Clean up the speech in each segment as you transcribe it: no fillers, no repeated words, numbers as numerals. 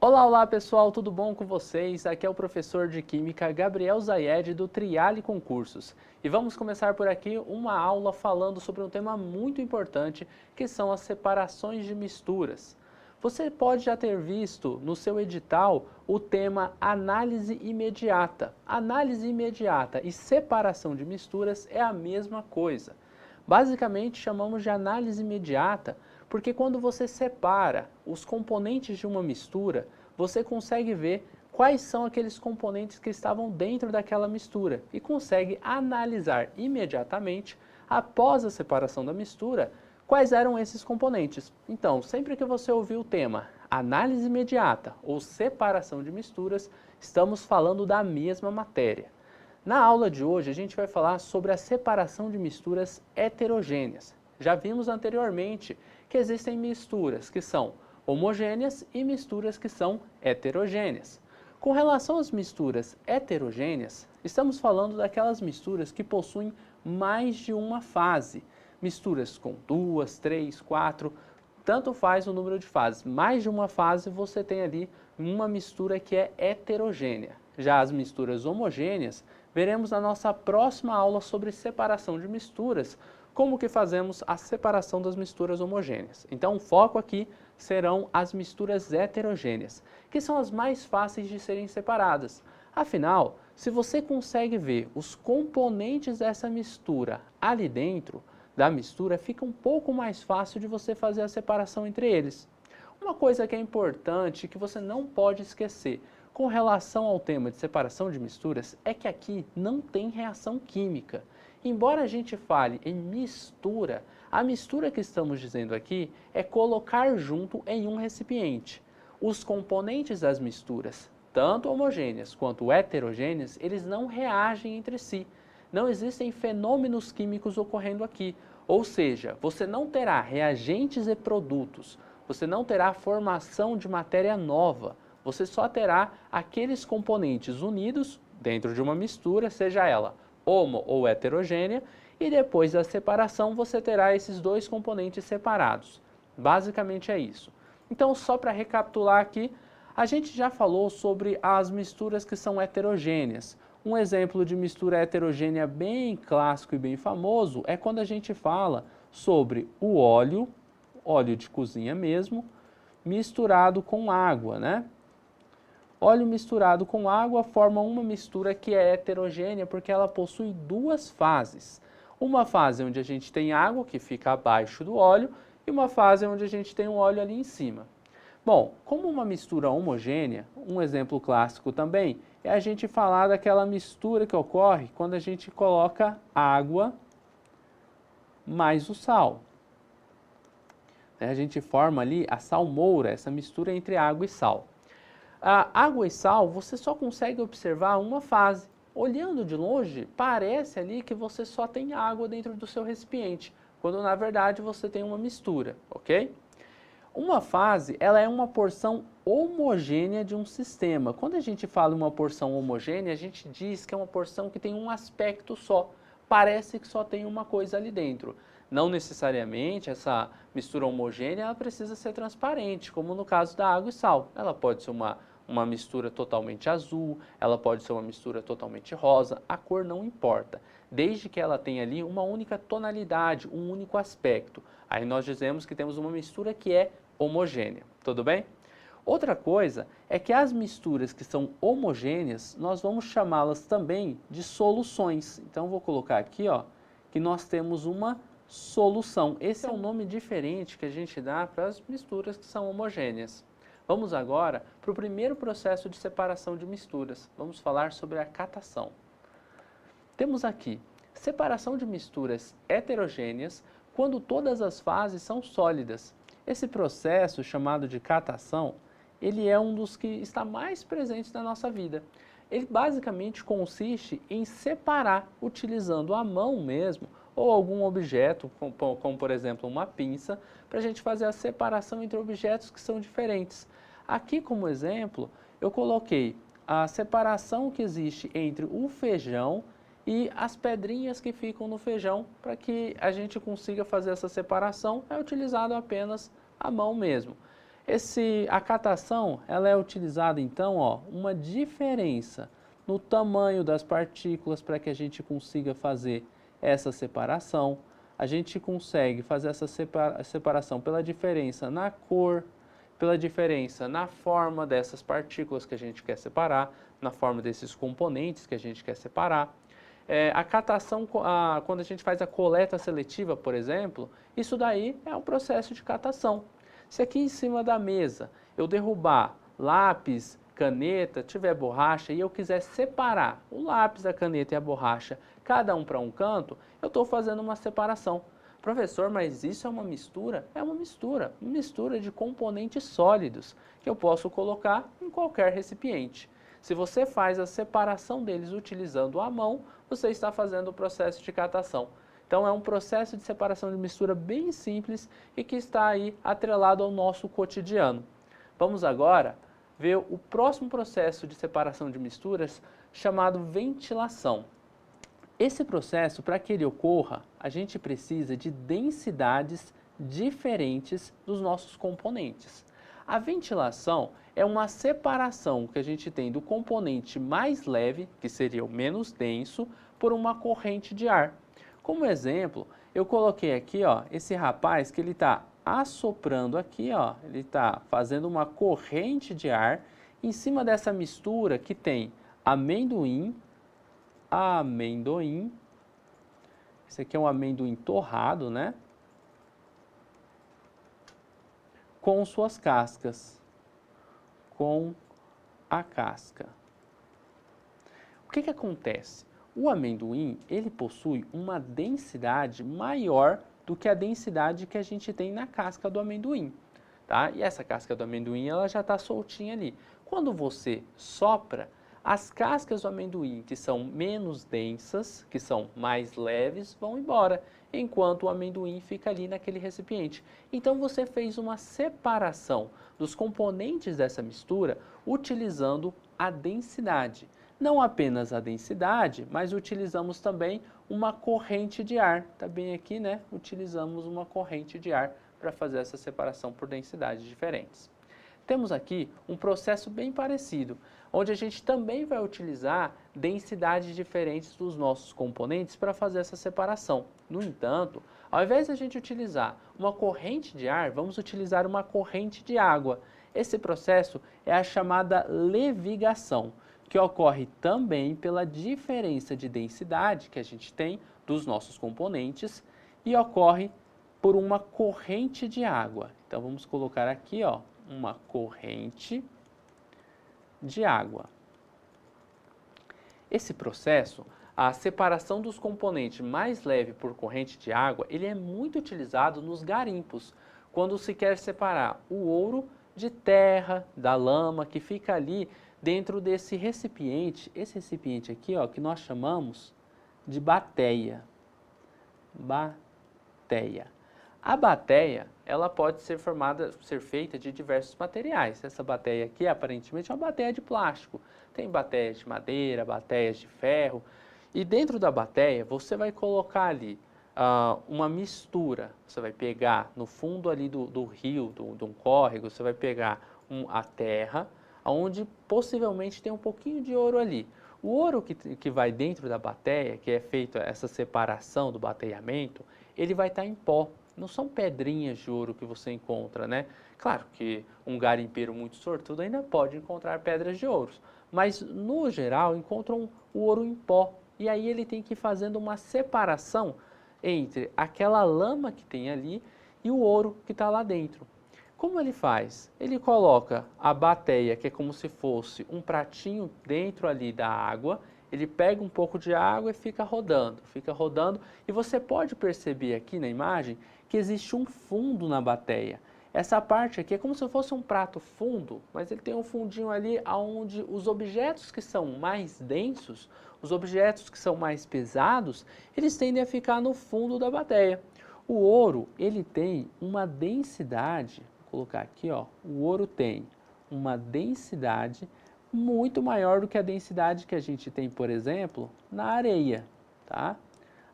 Olá, olá pessoal, tudo bom com vocês? Aqui é o professor de Química Gabriel Zayed do Triale Concursos. E vamos começar por aqui uma aula falando sobre um tema muito importante, que são as separações de misturas. Você pode já ter visto no seu edital o tema análise imediata. Análise imediata e separação de misturas é a mesma coisa. Basicamente chamamos de análise imediata porque quando você separa os componentes de uma mistura, você consegue ver quais são aqueles componentes que estavam dentro daquela mistura e consegue analisar imediatamente, após a separação da mistura, quais eram esses componentes. Então, sempre que você ouvir o tema análise imediata ou separação de misturas, estamos falando da mesma matéria. Na aula de hoje, a gente vai falar sobre a separação de misturas heterogêneas. Já vimos anteriormente que existem misturas que são homogêneas e misturas que são heterogêneas. Com relação às misturas heterogêneas, estamos falando daquelas misturas que possuem mais de uma fase. Misturas com 2, 3, 4, tanto faz o número de fases. Mais de uma fase você tem ali uma mistura que é heterogênea. Já as misturas homogêneas, veremos na nossa próxima aula sobre separação de misturas, como que fazemos a separação das misturas homogêneas. Então o foco aqui serão as misturas heterogêneas, que são as mais fáceis de serem separadas. Afinal, se você consegue ver os componentes dessa mistura ali dentro da mistura, fica um pouco mais fácil de você fazer a separação entre eles. Uma coisa que é importante, que você não pode esquecer, com relação ao tema de separação de misturas, é que aqui não tem reação química. Embora a gente fale em mistura, a mistura que estamos dizendo aqui é colocar junto em um recipiente. Os componentes das misturas, tanto homogêneas quanto heterogêneas, eles não reagem entre si. Não existem fenômenos químicos ocorrendo aqui. Ou seja, você não terá reagentes e produtos, você não terá formação de matéria nova, você só terá aqueles componentes unidos dentro de uma mistura, seja ela homo ou heterogênea, e depois da separação você terá esses dois componentes separados. Basicamente é isso. Então, só para recapitular aqui, a gente já falou sobre as misturas que são heterogêneas. Um exemplo de mistura heterogênea bem clássico e bem famoso é quando a gente fala sobre o óleo de cozinha mesmo, misturado com água, né? Óleo misturado com água forma uma mistura que é heterogênea porque ela possui duas fases. Uma fase onde a gente tem água, que fica abaixo do óleo, e uma fase onde a gente tem o óleo ali em cima. Bom, como uma mistura homogênea, um exemplo clássico também é a gente falar daquela mistura que ocorre quando a gente coloca água mais o sal. A gente forma ali a salmoura, essa mistura entre água e sal. A água e sal, você só consegue observar uma fase. Olhando de longe, parece ali que você só tem água dentro do seu recipiente, quando na verdade você tem uma mistura, ok? Uma fase, ela é uma porção homogênea de um sistema. Quando a gente fala em uma porção homogênea, a gente diz que é uma porção que tem um aspecto só. Parece que só tem uma coisa ali dentro. Não necessariamente essa mistura homogênea ela precisa ser transparente, como no caso da água e sal. Ela pode ser uma mistura totalmente azul, ela pode ser uma mistura totalmente rosa, a cor não importa, desde que ela tenha ali uma única tonalidade, um único aspecto. Aí nós dizemos que temos uma mistura que é homogênea, tudo bem? Outra coisa é que as misturas que são homogêneas, nós vamos chamá-las também de soluções. Então vou colocar aqui, ó, que nós temos uma solução. Esse é um nome diferente que a gente dá para as misturas que são homogêneas. Vamos agora para o primeiro processo de separação de misturas. Vamos falar sobre a catação. Temos aqui separação de misturas heterogêneas quando todas as fases são sólidas. Esse processo, chamado de catação, ele é um dos que está mais presente na nossa vida. Ele basicamente consiste em separar, utilizando a mão mesmo, ou algum objeto, como por exemplo uma pinça, para a gente fazer a separação entre objetos que são diferentes. Aqui como exemplo, eu coloquei a separação que existe entre o feijão e as pedrinhas que ficam no feijão. Para que a gente consiga fazer essa separação, é utilizado apenas a mão mesmo. A catação, ela é utilizada então, ó, uma diferença no tamanho das partículas para que a gente consiga fazer essa separação. A gente consegue fazer essa separação pela diferença na cor, pela diferença na forma dessas partículas que a gente quer separar, na forma desses componentes que a gente quer separar. A catação, quando a gente faz a coleta seletiva, por exemplo, isso daí é um processo de catação. Se aqui em cima da mesa eu derrubar lápis, caneta, tiver borracha e eu quiser separar o lápis, a caneta e a borracha, cada um para um canto, eu estou fazendo uma separação. Professor, mas isso é uma mistura? É uma mistura de componentes sólidos que eu posso colocar em qualquer recipiente. Se você faz a separação deles utilizando a mão, você está fazendo o processo de catação. Então é um processo de separação de mistura bem simples e que está aí atrelado ao nosso cotidiano. Vamos agora ver o próximo processo de separação de misturas chamado ventilação. Esse processo, para que ele ocorra, a gente precisa de densidades diferentes dos nossos componentes. A ventilação é uma separação que a gente tem do componente mais leve, que seria o menos denso, por uma corrente de ar. Como exemplo, eu coloquei aqui, ó, esse rapaz que ele está assoprando aqui, ó, ele está fazendo uma corrente de ar em cima dessa mistura que tem amendoim, esse aqui é um amendoim torrado, né? Com suas cascas, com a casca. O que acontece? O amendoim, ele possui uma densidade maior do que a densidade que a gente tem na casca do amendoim, tá? E essa casca do amendoim, ela já está soltinha ali. Quando você sopra, as cascas do amendoim que são menos densas, que são mais leves, vão embora, enquanto o amendoim fica ali naquele recipiente. Então você fez uma separação dos componentes dessa mistura utilizando a densidade. Não apenas a densidade, mas utilizamos também uma corrente de ar. Está bem aqui, né? Utilizamos uma corrente de ar para fazer essa separação por densidades diferentes. Temos aqui um processo bem parecido, onde a gente também vai utilizar densidades diferentes dos nossos componentes para fazer essa separação. No entanto, ao invés de a gente utilizar uma corrente de ar, vamos utilizar uma corrente de água. Esse processo é a chamada levigação, que ocorre também pela diferença de densidade que a gente tem dos nossos componentes e ocorre por uma corrente de água. Então vamos colocar aqui, ó, uma corrente de água. Esse processo, a separação dos componentes mais leve por corrente de água, ele é muito utilizado nos garimpos, quando se quer separar o ouro de terra, da lama, que fica ali dentro desse recipiente, esse recipiente aqui, ó, que nós chamamos de bateia. Bateia. A bateia, ela pode ser feita de diversos materiais. Essa bateia aqui, aparentemente, é uma bateia de plástico. Tem bateias de madeira, bateias de ferro. E dentro da bateia, você vai colocar ali uma mistura. Você vai pegar no fundo ali do rio, de um córrego, você vai pegar a terra, onde possivelmente tem um pouquinho de ouro ali. O ouro que vai dentro da bateia, que é feita essa separação do bateamento, ele vai estar em pó. Não são pedrinhas de ouro que você encontra, né? Claro que um garimpeiro muito sortudo ainda pode encontrar pedras de ouro, mas no geral encontram o ouro em pó. E aí ele tem que ir fazendo uma separação entre aquela lama que tem ali e o ouro que está lá dentro. Como ele faz? Ele coloca a bateia, que é como se fosse um pratinho dentro ali da água, ele pega um pouco de água e fica rodando, e você pode perceber aqui na imagem que existe um fundo na bateia. Essa parte aqui é como se fosse um prato fundo, mas ele tem um fundinho ali onde os objetos que são mais densos, os objetos que são mais pesados, eles tendem a ficar no fundo da bateia. O ouro, ele tem uma densidade, vou colocar aqui, ó, o ouro tem uma densidade muito maior do que a densidade que a gente tem, por exemplo, na areia, tá?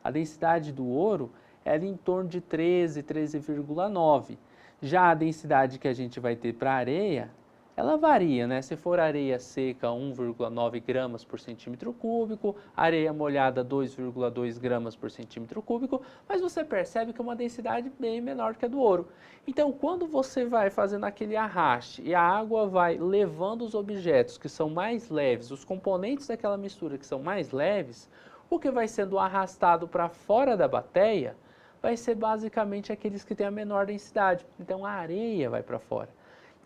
A densidade do ouro é em torno de 13, 13,9. Já a densidade que a gente vai ter para areia, ela varia, né? Se for areia seca, 1,9 gramas por centímetro cúbico, areia molhada, 2,2 gramas por centímetro cúbico, mas você percebe que é uma densidade bem menor que a do ouro. Então, quando você vai fazendo aquele arraste e a água vai levando os objetos que são mais leves, os componentes daquela mistura que são mais leves, o que vai sendo arrastado para fora da bateia vai ser basicamente aqueles que têm a menor densidade. Então, a areia vai para fora.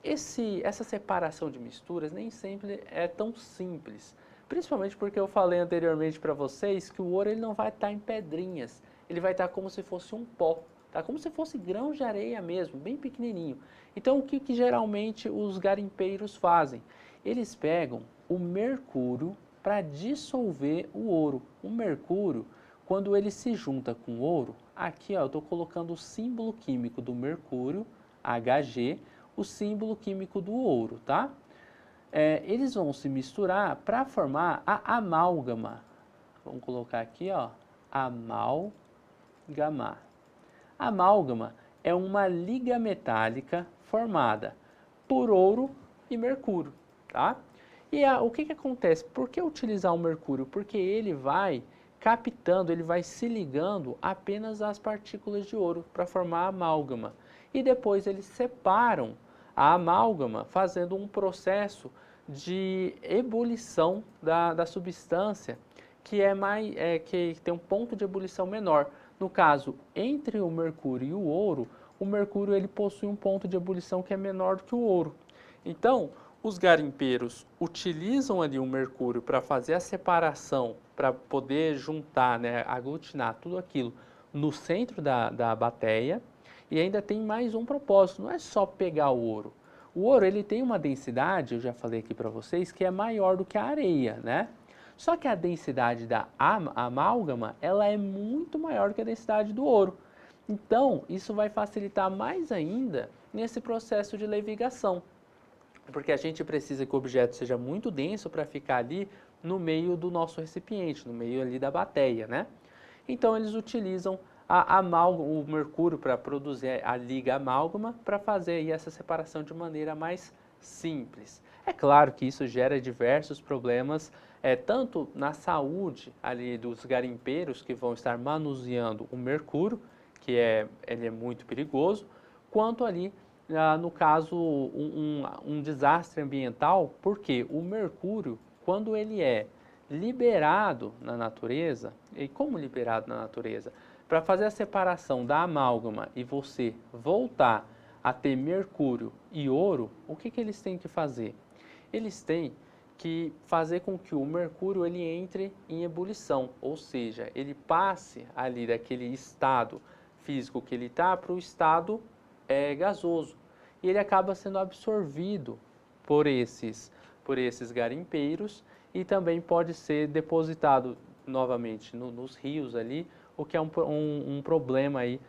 Essa separação de misturas nem sempre é tão simples, principalmente porque eu falei anteriormente para vocês que o ouro ele não vai estar em pedrinhas, ele vai estar como se fosse um pó, tá? Como se fosse grãos de areia mesmo, bem pequenininho. Então o que geralmente os garimpeiros fazem? Eles pegam o mercúrio para dissolver o ouro. O mercúrio, quando ele se junta com o ouro, aqui ó, eu estou colocando o símbolo químico do mercúrio, Hg, o símbolo químico do ouro, tá? Eles vão se misturar para formar a amálgama. Vamos colocar aqui, ó, amálgama. A amálgama é uma liga metálica formada por ouro e mercúrio, tá? E o que acontece? Por que utilizar o mercúrio? Porque ele vai captando, ele vai se ligando apenas às partículas de ouro para formar a amálgama. E depois eles separam a amálgama fazendo um processo de ebulição da substância que tem um ponto de ebulição menor. No caso, entre o mercúrio e o ouro, o mercúrio ele possui um ponto de ebulição que é menor do que o ouro. Então, os garimpeiros utilizam ali o mercúrio para fazer a separação, para poder juntar, né, aglutinar tudo aquilo no centro da bateia. E ainda tem mais um propósito, não é só pegar o ouro. O ouro ele tem uma densidade, eu já falei aqui para vocês, que é maior do que a areia, né? Só que a densidade da amálgama, ela é muito maior que a densidade do ouro. Então, isso vai facilitar mais ainda nesse processo de levigação. Porque a gente precisa que o objeto seja muito denso para ficar ali no meio do nosso recipiente, no meio ali da bateia, né? Então, eles utilizam o mercúrio para produzir a liga amálgama para fazer aí essa separação de maneira mais simples. É claro que isso gera diversos problemas, tanto na saúde ali dos garimpeiros que vão estar manuseando o mercúrio, ele é muito perigoso, quanto ali, no caso, um desastre ambiental, porque o mercúrio, quando ele é liberado na natureza, e como liberado na natureza? Para fazer a separação da amálgama e você voltar a ter mercúrio e ouro, o que eles têm que fazer? Eles têm que fazer com que o mercúrio ele entre em ebulição, ou seja, ele passe ali daquele estado físico que ele está para o estado gasoso. E ele acaba sendo absorvido por esses garimpeiros e também pode ser depositado novamente nos rios ali, o que é um problema aí,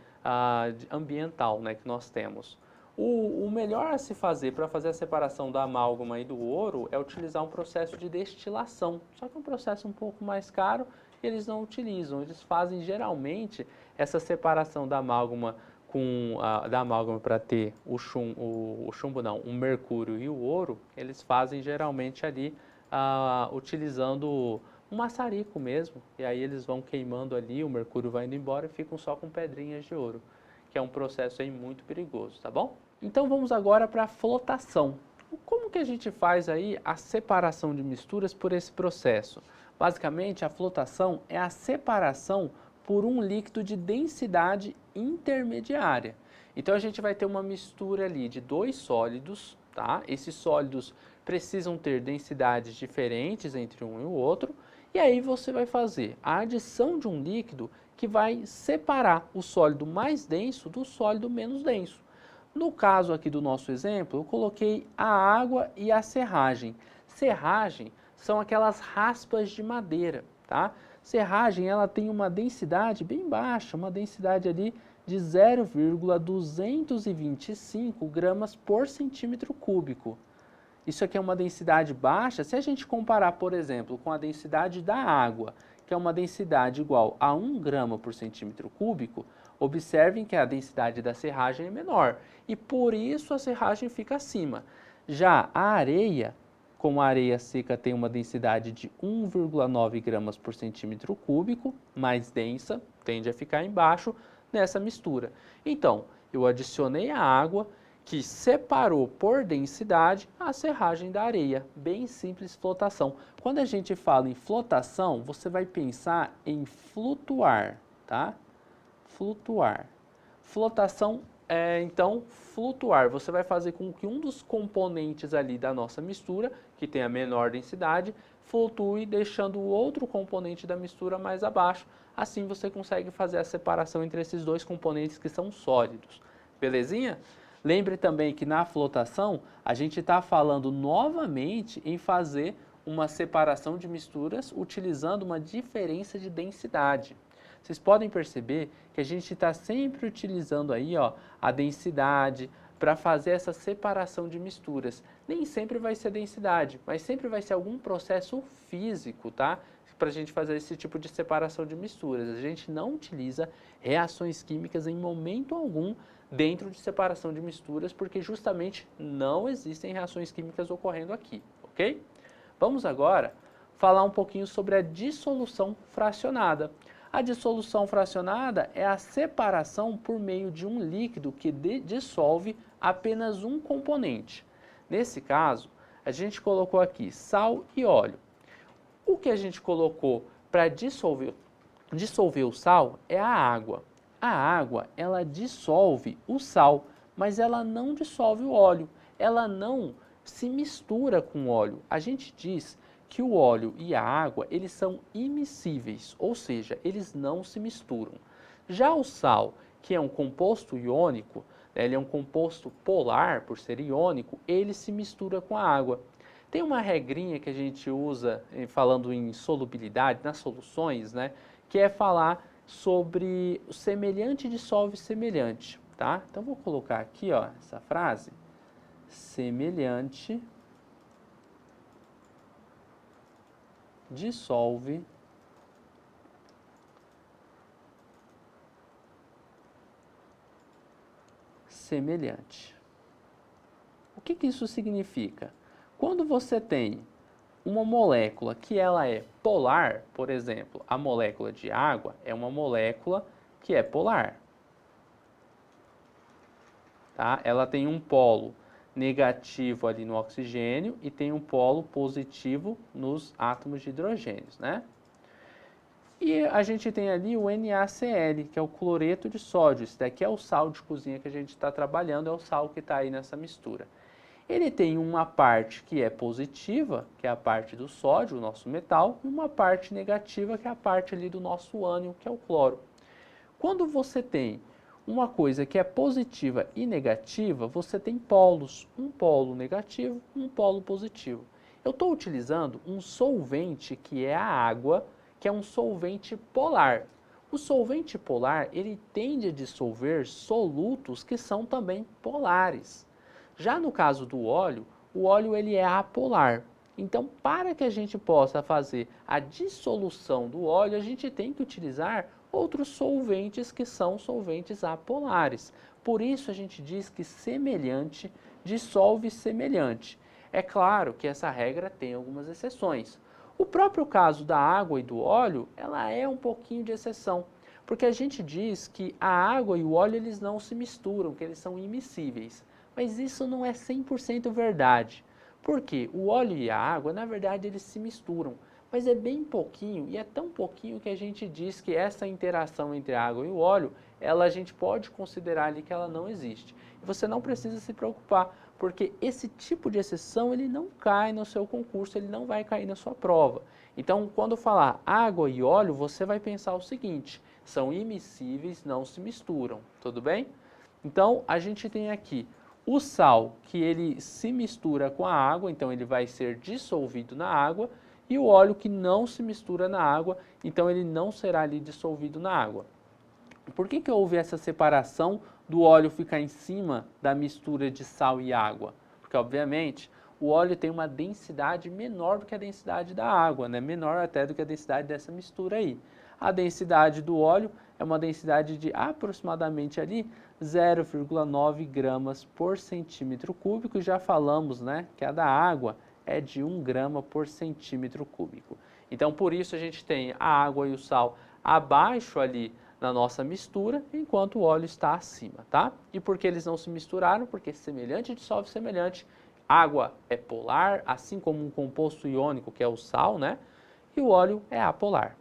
ambiental, né, que nós temos. O melhor a se fazer para fazer a separação da amálgama e do ouro é utilizar um processo de destilação, só que é um processo um pouco mais caro e eles não utilizam. Eles fazem geralmente essa separação da amálgama para ter o chumbo não, o mercúrio e o ouro, eles fazem geralmente ali utilizando um maçarico mesmo, e aí eles vão queimando ali, o mercúrio vai indo embora e ficam só com pedrinhas de ouro, que é um processo aí muito perigoso, tá bom? Então vamos agora para a flotação. Como que a gente faz aí a separação de misturas por esse processo? Basicamente, a flotação é a separação por um líquido de densidade intermediária. Então a gente vai ter uma mistura ali de dois sólidos, tá? Esses sólidos precisam ter densidades diferentes entre um e o outro, e aí você vai fazer a adição de um líquido que vai separar o sólido mais denso do sólido menos denso. No caso aqui do nosso exemplo, eu coloquei a água e a serragem. Serragem são aquelas raspas de madeira, tá? Serragem ela tem uma densidade bem baixa, uma densidade ali de 0,225 gramas por centímetro cúbico. Isso aqui é uma densidade baixa. Se a gente comparar, por exemplo, com a densidade da água, que é uma densidade igual a 1 grama por centímetro cúbico, Observem que a densidade da serragem é menor e por isso a serragem fica acima. Já a areia, como a areia seca tem uma densidade de 1,9 gramas por centímetro cúbico, mais densa, tende a ficar embaixo nessa mistura. Então, eu adicionei a água que separou por densidade a serragem da areia. Bem simples flotação. Quando a gente fala em flotação, você vai pensar em flutuar, tá? Flutuar. Flotação é, então, flutuar. Você vai fazer com que um dos componentes ali da nossa mistura, que tem a menor densidade, flutue, deixando o outro componente da mistura mais abaixo. Assim você consegue fazer a separação entre esses dois componentes que são sólidos. Belezinha? Lembre também que na flotação, a gente está falando novamente em fazer uma separação de misturas utilizando uma diferença de densidade. Vocês podem perceber que a gente está sempre utilizando aí, ó, a densidade para fazer essa separação de misturas. Nem sempre vai ser densidade, mas sempre vai ser algum processo físico, tá? Para a gente fazer esse tipo de separação de misturas. A gente não utiliza reações químicas em momento algum dentro de separação de misturas, porque justamente não existem reações químicas ocorrendo aqui, ok? Vamos agora falar um pouquinho sobre a dissolução fracionada. A dissolução fracionada é a separação por meio de um líquido que dissolve apenas um componente. Nesse caso, a gente colocou aqui sal e óleo. O que a gente colocou para dissolver o sal é a água. A água, ela dissolve o sal, mas ela não dissolve o óleo. Ela não se mistura com o óleo. A gente diz que o óleo e a água, eles são imiscíveis, ou seja, eles não se misturam. Já o sal, que é um composto iônico, ele é um composto polar, por ser iônico, ele se mistura com a água. Tem uma regrinha que a gente usa, falando em solubilidade, nas soluções, né, que é falar sobre o semelhante dissolve semelhante, tá? Então, vou colocar aqui, ó, essa frase, semelhante dissolve semelhante. O que isso significa? Quando você tem uma molécula que ela é polar, por exemplo, a molécula de água é uma molécula que é polar. Tá? Ela tem um polo negativo ali no oxigênio e tem um polo positivo nos átomos de hidrogênios, né? E a gente tem ali o NaCl, que é o cloreto de sódio. Esse daqui é o sal de cozinha que a gente está trabalhando, é o sal que está aí nessa mistura. Ele tem uma parte que é positiva, que é a parte do sódio, o nosso metal, e uma parte negativa, que é a parte ali do nosso ânion, que é o cloro. Quando você tem uma coisa que é positiva e negativa, você tem polos, um polo negativo, um polo positivo. Eu estou utilizando um solvente que é a água, que é um solvente polar. O solvente polar, ele tende a dissolver solutos que são também polares. Já no caso do óleo, o óleo ele é apolar. Então, para que a gente possa fazer a dissolução do óleo, a gente tem que utilizar outros solventes que são solventes apolares. Por isso a gente diz que semelhante dissolve semelhante. É claro que essa regra tem algumas exceções. O próprio caso da água e do óleo, ela é um pouquinho de exceção, porque a gente diz que a água e o óleo eles não se misturam, que eles são imiscíveis. Mas isso não é 100% verdade. Porque o óleo e a água, na verdade, eles se misturam. Mas é bem pouquinho, e é tão pouquinho que a gente diz que essa interação entre a água e o óleo, a gente pode considerar ali que ela não existe. E você não precisa se preocupar, porque esse tipo de exceção, ele não cai no seu concurso, ele não vai cair na sua prova. Então, quando falar água e óleo, você vai pensar o seguinte, são imiscíveis, não se misturam, tudo bem? Então, a gente tem aqui o sal, que ele se mistura com a água, então ele vai ser dissolvido na água, e o óleo que não se mistura na água, então ele não será ali dissolvido na água. Por que houve essa separação do óleo ficar em cima da mistura de sal e água? Porque, obviamente, o óleo tem uma densidade menor do que a densidade da água, né? Menor até do que a densidade dessa mistura aí. A densidade do óleo é uma densidade de aproximadamente ali 0,9 gramas por centímetro cúbico, e já falamos, né, que a da água é de 1 grama por centímetro cúbico. Então, por isso a gente tem a água e o sal abaixo ali na nossa mistura, enquanto o óleo está acima, tá? E por que eles não se misturaram? Porque semelhante dissolve semelhante. Água é polar, assim como um composto iônico, que é o sal, né? E o óleo é apolar.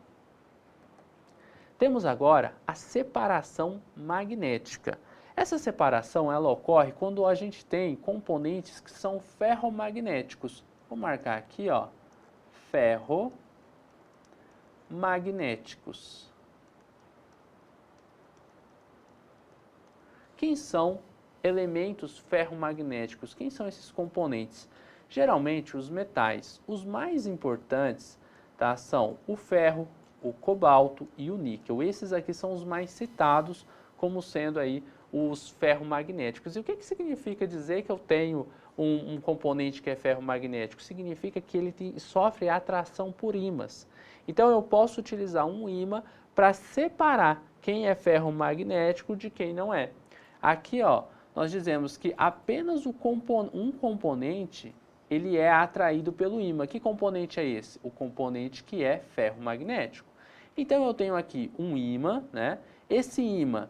Temos agora a separação magnética. Essa separação ela ocorre quando a gente tem componentes que são ferromagnéticos. Vou marcar aqui, ó, ferromagnéticos. Quem são elementos ferromagnéticos? Quem são esses componentes? Geralmente os metais. Os mais importantes, tá, são o ferro, o cobalto e o níquel. Esses aqui são os mais citados como sendo aí os ferromagnéticos. E o que significa dizer que eu tenho um componente que é ferromagnético? Significa que ele sofre atração por ímãs. Então eu posso utilizar um ímã para separar quem é ferromagnético de quem não é. Aqui, ó, nós dizemos que apenas um componente ele é atraído pelo ímã. Que componente é esse? O componente que é ferromagnético. Então eu tenho aqui um ímã, né? Esse ímã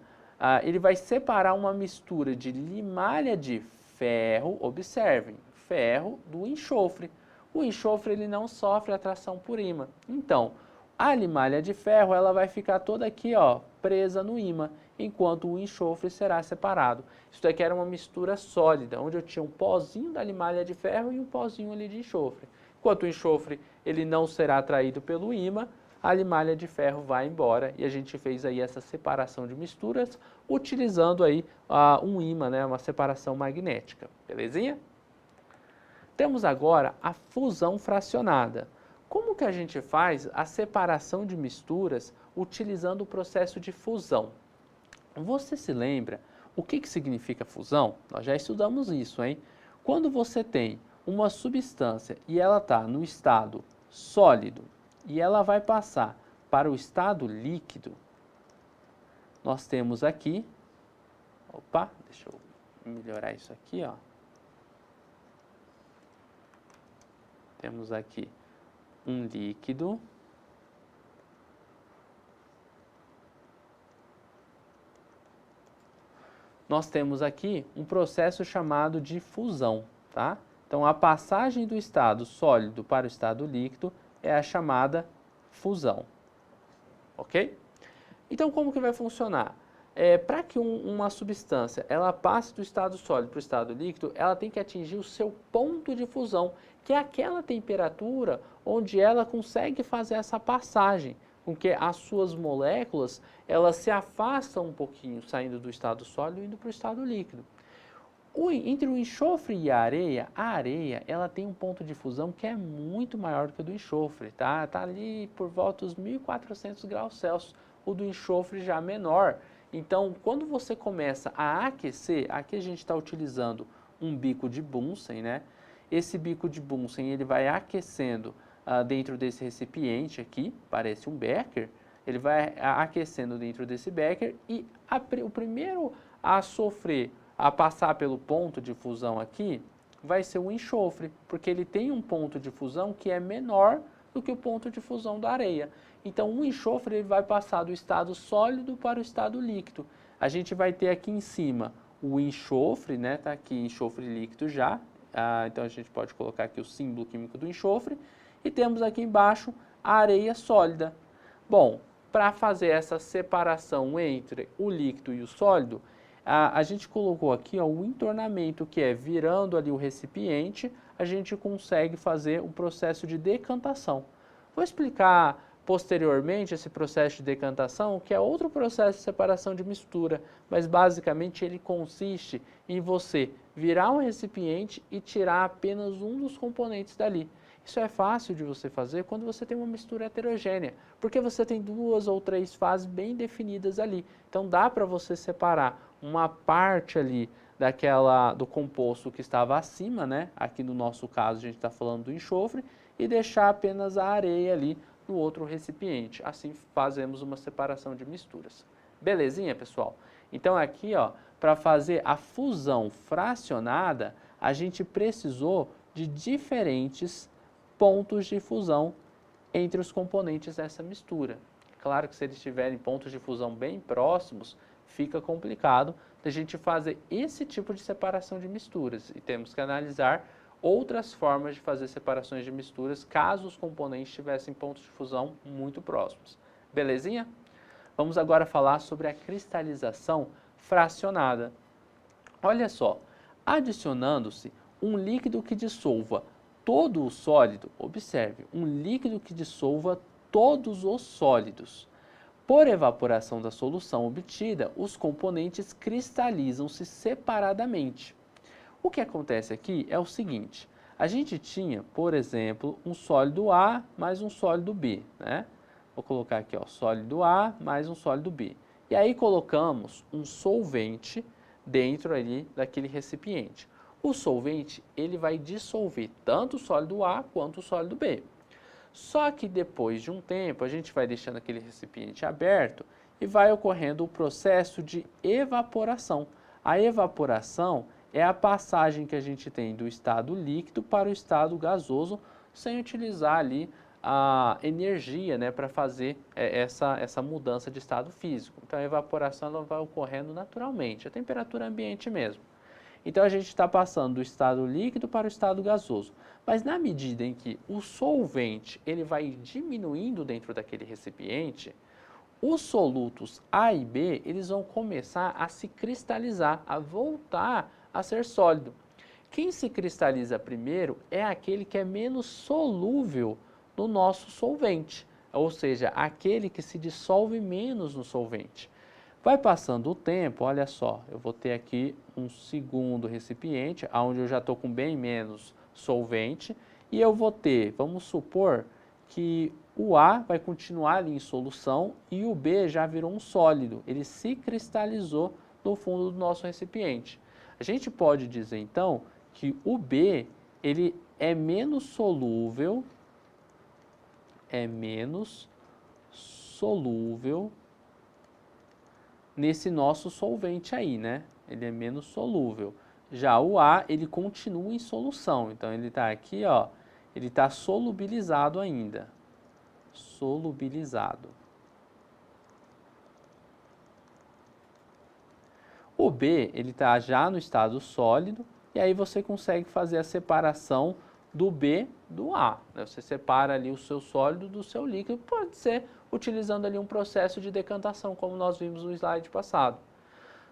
ele vai separar uma mistura de limalha de ferro, observem, ferro do enxofre. O enxofre ele não sofre atração por ímã. Então, a limalha de ferro ela vai ficar toda aqui, ó, presa no ímã, enquanto o enxofre será separado. Isso daqui era uma mistura sólida, onde eu tinha um pozinho da limalha de ferro e um pozinho ali de enxofre. Enquanto o enxofre ele não será atraído pelo ímã, a limalha de ferro vai embora, e a gente fez aí essa separação de misturas utilizando aí um ímã, né, uma separação magnética. Belezinha? Temos agora a fusão fracionada. Como que a gente faz a separação de misturas utilizando o processo de fusão? Você se lembra o que significa fusão? Nós já estudamos isso, hein? Quando você tem uma substância e ela está no estado sólido e ela vai passar para o estado líquido, nós temos aqui, opa, deixa eu melhorar isso aqui, ó. Temos aqui um líquido. Nós temos aqui um processo chamado de fusão, tá? Então, a passagem do estado sólido para o estado líquido é a chamada fusão, ok? Então, como que vai funcionar? Para que uma substância ela passe do estado sólido para o estado líquido, ela tem que atingir o seu ponto de fusão, que é aquela temperatura onde ela consegue fazer essa passagem, com que as suas moléculas elas se afastam um pouquinho, saindo do estado sólido e indo para o estado líquido. Entre o enxofre e a areia ela tem um ponto de fusão que é muito maior do que o do enxofre, tá? Tá ali por volta dos 1400 graus Celsius, o do enxofre já menor. Então, quando você começa a aquecer, aqui a gente está utilizando um bico de Bunsen, né? Esse bico de Bunsen ele vai aquecendo dentro desse recipiente aqui, parece um becker, ele vai aquecendo dentro desse becker e o primeiro a passar pelo ponto de fusão aqui vai ser o enxofre, porque ele tem um ponto de fusão que é menor do que o ponto de fusão da areia. Então, o enxofre ele vai passar do estado sólido para o estado líquido. A gente vai ter aqui em cima o enxofre, né? Tá aqui enxofre líquido já. Então, a gente pode colocar aqui o símbolo químico do enxofre. E temos aqui embaixo a areia sólida. Bom, para fazer essa separação entre o líquido e o sólido, a gente colocou aqui ó, o entornamento, que é virando ali o recipiente, a gente consegue fazer o processo de decantação. Vou explicar posteriormente esse processo de decantação, que é outro processo de separação de mistura, mas basicamente ele consiste em você virar um recipiente e tirar apenas um dos componentes dali. Isso é fácil de você fazer quando você tem uma mistura heterogênea, porque você tem 2 ou 3 fases bem definidas ali. Então dá para você separar uma parte ali do composto que estava acima, né? Aqui no nosso caso a gente está falando do enxofre, e deixar apenas a areia ali no outro recipiente. Assim fazemos uma separação de misturas. Belezinha, pessoal? Então aqui, ó, para fazer a fusão fracionada, a gente precisou de diferentes pontos de fusão entre os componentes dessa mistura. Claro que se eles tiverem pontos de fusão bem próximos, fica complicado da gente fazer esse tipo de separação de misturas e temos que analisar outras formas de fazer separações de misturas caso os componentes tivessem pontos de fusão muito próximos. Belezinha? Vamos agora falar sobre a cristalização fracionada. Olha só, adicionando-se um líquido que dissolva todo o sólido, observe, um líquido que dissolva todos os sólidos. Por evaporação da solução obtida, os componentes cristalizam-se separadamente. O que acontece aqui é o seguinte, a gente tinha, por exemplo, um sólido A mais um sólido B, né? Vou colocar aqui, ó, sólido A mais um sólido B. E aí colocamos um solvente dentro ali daquele recipiente. O solvente, ele vai dissolver tanto o sólido A quanto o sólido B. Só que depois de um tempo, a gente vai deixando aquele recipiente aberto e vai ocorrendo o processo de evaporação. A evaporação é a passagem que a gente tem do estado líquido para o estado gasoso, sem utilizar ali a energia, né, para fazer essa mudança de estado físico. Então a evaporação ela vai ocorrendo naturalmente, a temperatura ambiente mesmo. Então a gente está passando do estado líquido para o estado gasoso. Mas na medida em que o solvente ele vai diminuindo dentro daquele recipiente, os solutos A e B eles vão começar a se cristalizar, a voltar a ser sólido. Quem se cristaliza primeiro é aquele que é menos solúvel no nosso solvente, ou seja, aquele que se dissolve menos no solvente. Vai passando o tempo, olha só, eu vou ter aqui um segundo recipiente, onde eu já estou com bem menos solvente, e eu vou ter, vamos supor que o A vai continuar ali em solução e o B já virou um sólido, ele se cristalizou no fundo do nosso recipiente. A gente pode dizer então que o B ele é menos solúvel nesse nosso solvente aí, né? Ele é menos solúvel. Já o A, ele continua em solução. Então, ele está aqui, ó, ele está solubilizado ainda. Solubilizado. O B, ele está já no estado sólido, e aí você consegue fazer a separação do B do A. Você separa ali o seu sólido do seu líquido, pode ser utilizando ali um processo de decantação, como nós vimos no slide passado.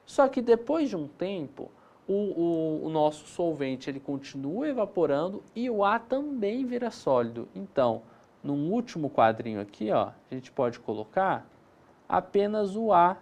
Só que depois de um tempo, o nosso solvente ele continua evaporando e o A também vira sólido. Então, no último quadrinho aqui, ó, a gente pode colocar apenas o A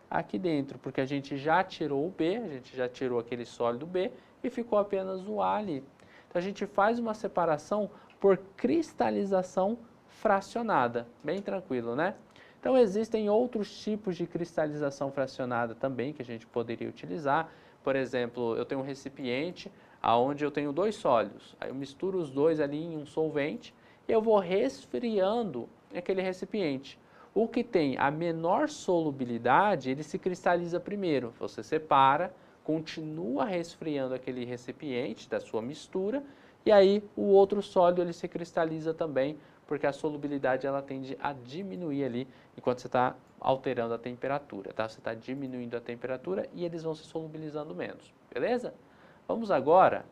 aqui dentro, porque a gente já tirou o B, a gente já tirou aquele sólido B e ficou apenas o A ali. Então a gente faz uma separação por cristalização fracionada, bem tranquilo, né? Então existem outros tipos de cristalização fracionada também que a gente poderia utilizar. Por exemplo, eu tenho um recipiente onde eu tenho dois sólidos, aí eu misturo os dois ali em um solvente e eu vou resfriando aquele recipiente. O que tem a menor solubilidade, ele se cristaliza primeiro. Você separa, continua resfriando aquele recipiente da sua mistura e aí o outro sólido ele se cristaliza também, porque a solubilidade ela tende a diminuir ali enquanto você está alterando a temperatura, tá? Você está diminuindo a temperatura e eles vão se solubilizando menos, beleza? Vamos agora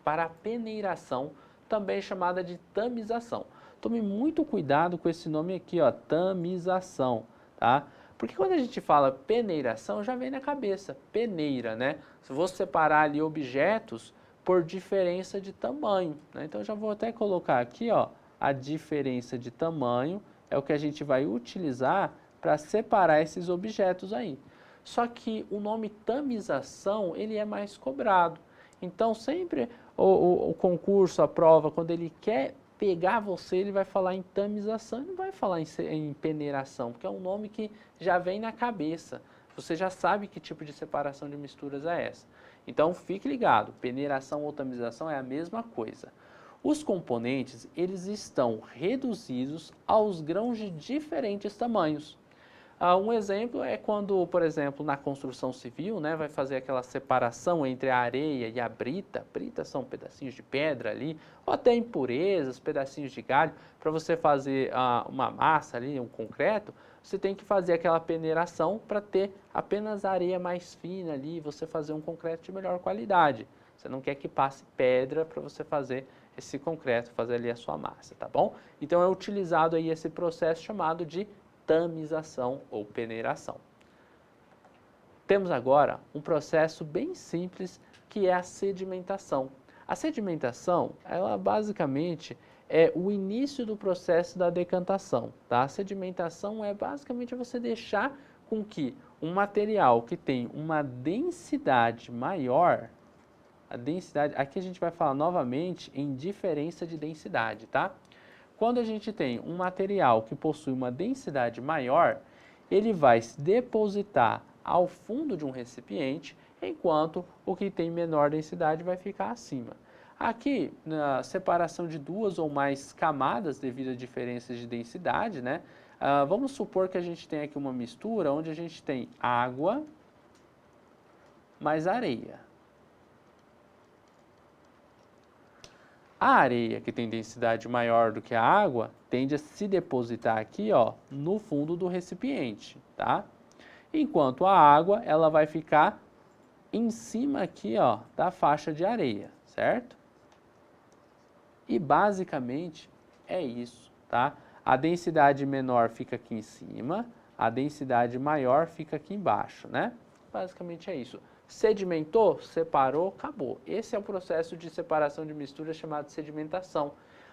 para a peneiração, também chamada de tamização. Tome muito cuidado com esse nome aqui, ó, tamização, tá? Porque quando a gente fala peneiração, já vem na cabeça, peneira, né? Se você separar ali objetos por diferença de tamanho, né? Então, eu já vou até colocar aqui, ó, a diferença de tamanho é o que a gente vai utilizar para separar esses objetos aí. Só que o nome tamização, ele é mais cobrado. Então, sempre o concurso, a prova, quando ele quer pegar você, ele vai falar em tamização, ele não vai falar em peneiração, porque é um nome que já vem na cabeça. Você já sabe que tipo de separação de misturas é essa. Então, fique ligado, peneiração ou tamização é a mesma coisa. Os componentes, eles estão reduzidos aos grãos de diferentes tamanhos. Um exemplo é quando, por exemplo, na construção civil, né, vai fazer aquela separação entre a areia e a brita. Brita são pedacinhos de pedra ali, ou até impurezas, pedacinhos de galho. Para você fazer uma massa ali, um concreto, você tem que fazer aquela peneiração para ter apenas a areia mais fina ali e você fazer um concreto de melhor qualidade. Você não quer que passe pedra para você fazer esse concreto, fazer ali a sua massa, tá bom? Então é utilizado aí esse processo chamado de tamização ou peneiração. Temos agora um processo bem simples que é a sedimentação. A sedimentação, ela basicamente é o início do processo da decantação, tá? A sedimentação é basicamente você deixar com que um material que tem uma densidade maior, a densidade, aqui a gente vai falar novamente em diferença de densidade, tá? Quando a gente tem um material que possui uma densidade maior, ele vai se depositar ao fundo de um recipiente, enquanto o que tem menor densidade vai ficar acima. Aqui, na separação de duas ou mais camadas devido a diferenças de densidade, né? Vamos supor que a gente tem aqui uma mistura onde a gente tem água mais areia. A areia, que tem densidade maior do que a água, tende a se depositar aqui, ó, no fundo do recipiente, tá? Enquanto a água, ela vai ficar em cima aqui, ó, da faixa de areia, certo? E basicamente é isso, tá? A densidade menor fica aqui em cima, a densidade maior fica aqui embaixo, né? Basicamente é isso. Sedimentou, separou, acabou. Esse é o processo de separação de mistura chamado sedimentação.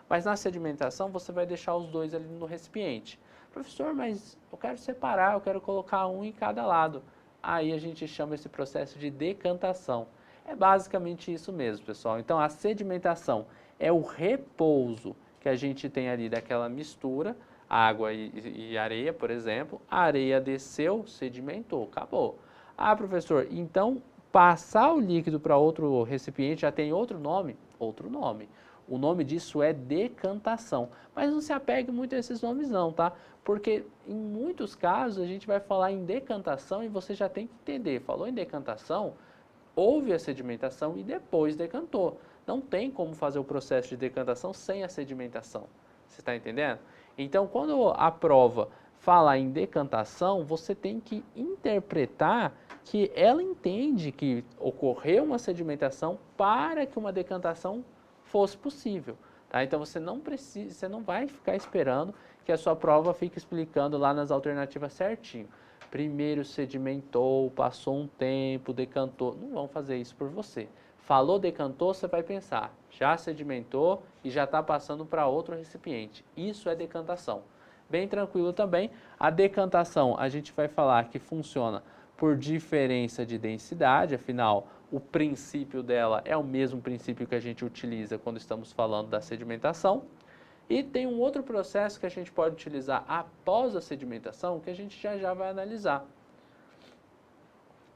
Mas na sedimentação você vai deixar os dois ali no recipiente. Professor, mas eu quero separar, eu quero colocar um em cada lado. Aí a gente chama esse processo de decantação. É basicamente isso mesmo, pessoal. Então a sedimentação é o repouso que a gente tem ali daquela mistura, água e areia, por exemplo. A areia desceu, sedimentou, acabou. Ah, professor, então passar o líquido para outro recipiente já tem outro nome? Outro nome. O nome disso é decantação. Mas não se apegue muito a esses nomes não, tá? Porque em muitos casos a gente vai falar em decantação e você já tem que entender. Falou em decantação, houve a sedimentação e depois decantou. Não tem como fazer o processo de decantação sem a sedimentação. Você está entendendo? Então, quando a prova fala em decantação, você tem que interpretar que ela entende que ocorreu uma sedimentação para que uma decantação fosse possível. Tá? Então você não precisa, você não vai ficar esperando que a sua prova fique explicando lá nas alternativas certinho. Primeiro sedimentou, passou um tempo, decantou. Não vão fazer isso por você. Falou decantou, você vai pensar, já sedimentou e já está passando para outro recipiente. Isso é decantação. Bem tranquilo também. A decantação a gente vai falar que funciona por diferença de densidade, afinal, o princípio dela é o mesmo princípio que a gente utiliza quando estamos falando da sedimentação. E tem um outro processo que a gente pode utilizar após a sedimentação, que a gente já vai analisar.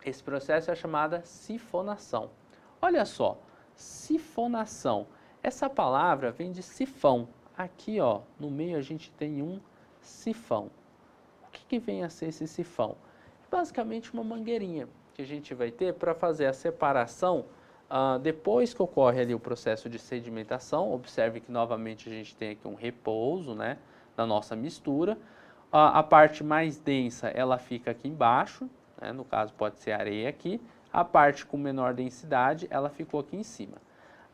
Esse processo é chamado sifonação. Olha só, sifonação. Essa palavra vem de sifão. Aqui, ó, no meio a gente tem um sifão. O que vem a ser esse sifão? Basicamente uma mangueirinha que a gente vai ter para fazer a separação depois que ocorre ali o processo de sedimentação. Observe que novamente a gente tem aqui um repouso, né, na nossa mistura. A parte mais densa ela fica aqui embaixo, né, no caso pode ser areia aqui. A parte com menor densidade ela ficou aqui em cima.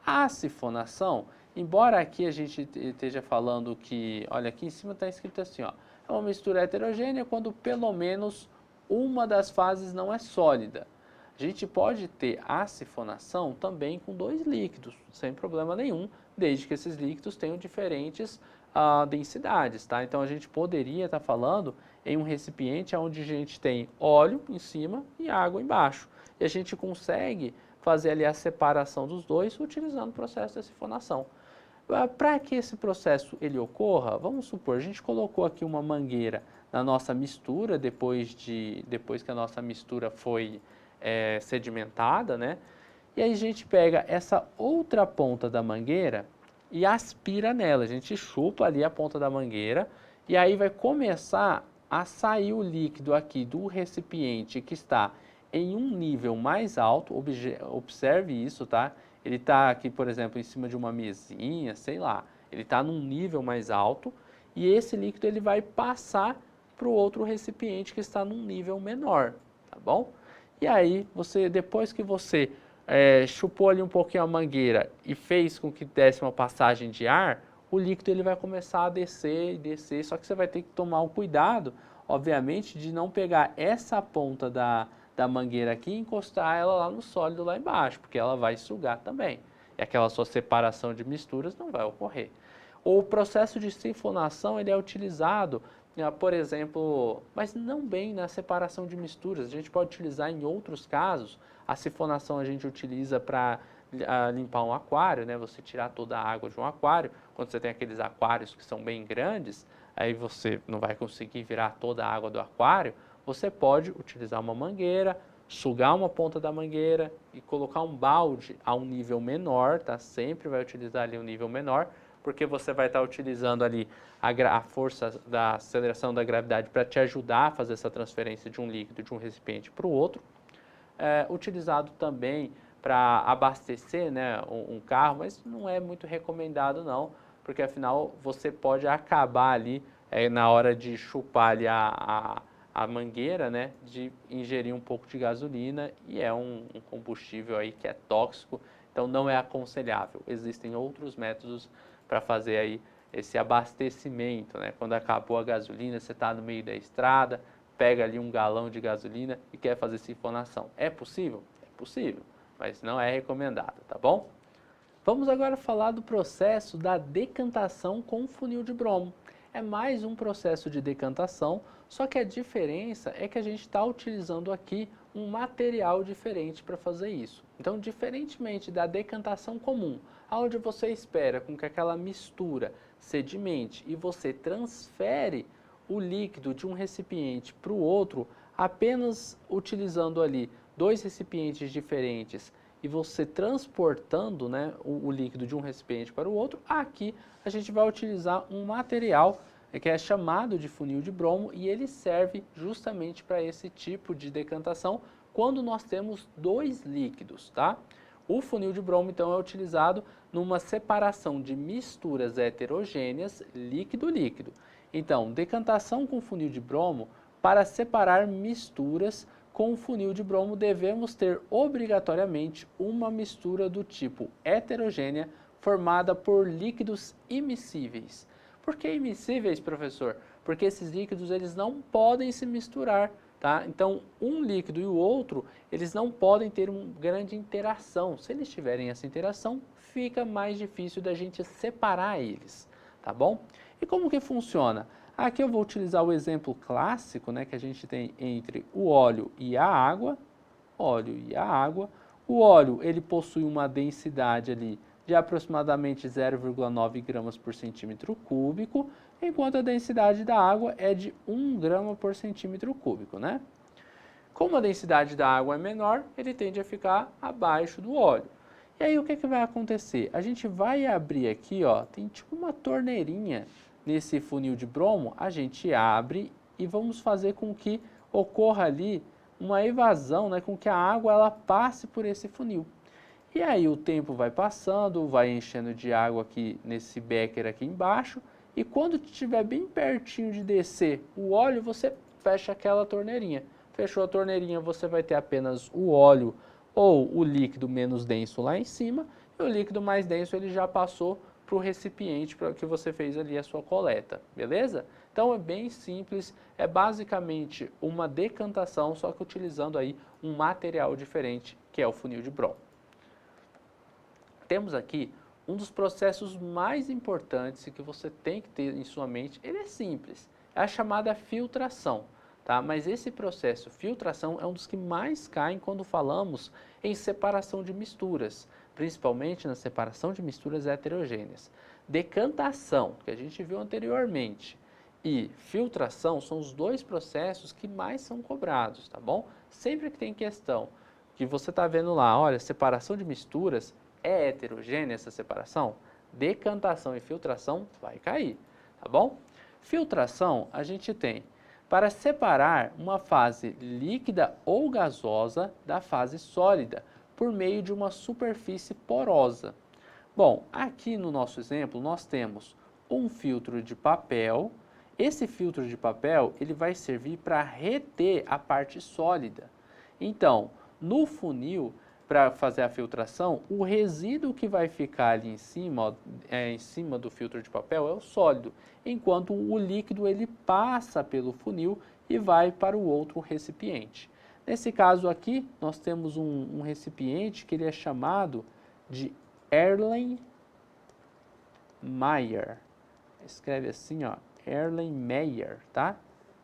A sifonação, embora aqui a gente esteja falando que, olha, aqui em cima está escrito assim, ó, é uma mistura heterogênea quando pelo menos uma das fases não é sólida. A gente pode ter a sifonação também com dois líquidos, sem problema nenhum, desde que esses líquidos tenham diferentes densidades, tá? Então a gente poderia estar falando em um recipiente onde a gente tem óleo em cima e água embaixo. E a gente consegue fazer ali a separação dos dois utilizando o processo da sifonação. Para que esse processo ele ocorra, vamos supor, a gente colocou aqui uma mangueira na nossa mistura, depois que a nossa mistura foi sedimentada, né? E aí a gente pega essa outra ponta da mangueira e aspira nela, a gente chupa ali a ponta da mangueira e aí vai começar a sair o líquido aqui do recipiente que está em um nível mais alto, observe isso, tá? Ele está aqui, por exemplo, em cima de uma mesinha, sei lá, ele está num nível mais alto e esse líquido ele vai passar para o outro recipiente que está num nível menor, tá bom? E aí, depois que você chupou ali um pouquinho a mangueira e fez com que desse uma passagem de ar, o líquido ele vai começar a descer e descer, só que você vai ter que tomar o cuidado, obviamente, de não pegar essa ponta da mangueira aqui e encostar ela lá no sólido lá embaixo, porque ela vai sugar também. E aquela sua separação de misturas não vai ocorrer. O processo de sifonação ele é utilizado, por exemplo, mas não bem na separação de misturas. A gente pode utilizar em outros casos. A sifonação a gente utiliza para limpar um aquário, né? Você tirar toda a água de um aquário. Quando você tem aqueles aquários que são bem grandes, aí você não vai conseguir virar toda a água do aquário. Você pode utilizar uma mangueira, sugar uma ponta da mangueira e colocar um balde a um nível menor, tá? Sempre vai utilizar ali um nível menor, porque você vai estar utilizando ali a força da aceleração da gravidade para te ajudar a fazer essa transferência de um líquido de um recipiente para o outro. Utilizado também para abastecer, né, um carro, mas não é muito recomendado não, porque afinal você pode acabar ali na hora de chupar ali a mangueira, né, de ingerir um pouco de gasolina e é um combustível aí que é tóxico, então não é aconselhável. Existem outros métodos para fazer aí esse abastecimento, né? Quando acabou a gasolina, você está no meio da estrada, pega ali um galão de gasolina e quer fazer sifonação. É possível? É possível, mas não é recomendado, tá bom? Vamos agora falar do processo da decantação com funil de bromo. É mais um processo de decantação, só que a diferença é que a gente está utilizando aqui um material diferente para fazer isso. Então, diferentemente da decantação comum, onde você espera com que aquela mistura sedimente e você transfere o líquido de um recipiente para o outro, apenas utilizando ali dois recipientes diferentes e você transportando, né, o líquido de um recipiente para o outro, aqui a gente vai utilizar um material que é chamado de funil de bromo e ele serve justamente para esse tipo de decantação quando nós temos dois líquidos, tá? O funil de bromo então é utilizado numa separação de misturas heterogêneas líquido-líquido. Então, decantação com funil de bromo, para separar misturas com o funil de bromo devemos ter obrigatoriamente uma mistura do tipo heterogênea formada por líquidos immiscíveis. Por que immiscíveis, professor? Porque esses líquidos eles não podem se misturar, tá? Então, um líquido e o outro, eles não podem ter uma grande interação. Se eles tiverem essa interação, fica mais difícil da gente separar eles, tá bom? E como que funciona? Aqui eu vou utilizar o exemplo clássico, né, que a gente tem entre o óleo e a água. Óleo e a água. O óleo ele possui uma densidade ali de aproximadamente 0,9 gramas por centímetro cúbico, enquanto a densidade da água é de 1 grama por centímetro cúbico, né? Como a densidade da água é menor, ele tende a ficar abaixo do óleo. E aí o que vai acontecer? A gente vai abrir aqui, ó, tem tipo uma torneirinha nesse funil de bromo, a gente abre e vamos fazer com que ocorra ali uma evasão, né, com que a água ela passe por esse funil. E aí o tempo vai passando, vai enchendo de água aqui nesse becker aqui embaixo, e quando estiver bem pertinho de descer o óleo, você fecha aquela torneirinha. Fechou a torneirinha, você vai ter apenas o óleo ou o líquido menos denso lá em cima, e o líquido mais denso ele já passou para o recipiente para que você fez ali a sua coleta, beleza? Então é bem simples, é basicamente uma decantação, só que utilizando aí um material diferente, que é o funil de bromo. Temos aqui um dos processos mais importantes que você tem que ter em sua mente. Ele é simples, é a chamada filtração, tá? Mas esse processo, filtração, é um dos que mais caem quando falamos em separação de misturas, principalmente na separação de misturas heterogêneas. Decantação, que a gente viu anteriormente, e filtração são os dois processos que mais são cobrados, tá bom? Sempre que tem questão que você está vendo lá, olha, separação de misturas, é heterogênea essa separação? Decantação e filtração vai cair, tá bom? Filtração a gente tem para separar uma fase líquida ou gasosa da fase sólida, por meio de uma superfície porosa. Bom, aqui no nosso exemplo nós temos um filtro de papel. Esse filtro de papel ele vai servir para reter a parte sólida. Então, no funil, para fazer a filtração, o resíduo que vai ficar ali em cima do filtro de papel é o sólido, enquanto o líquido ele passa pelo funil e vai para o outro recipiente. Nesse caso aqui, nós temos um recipiente que ele é chamado de Erlenmeyer. Escreve assim, ó, Erlenmeyer, tá?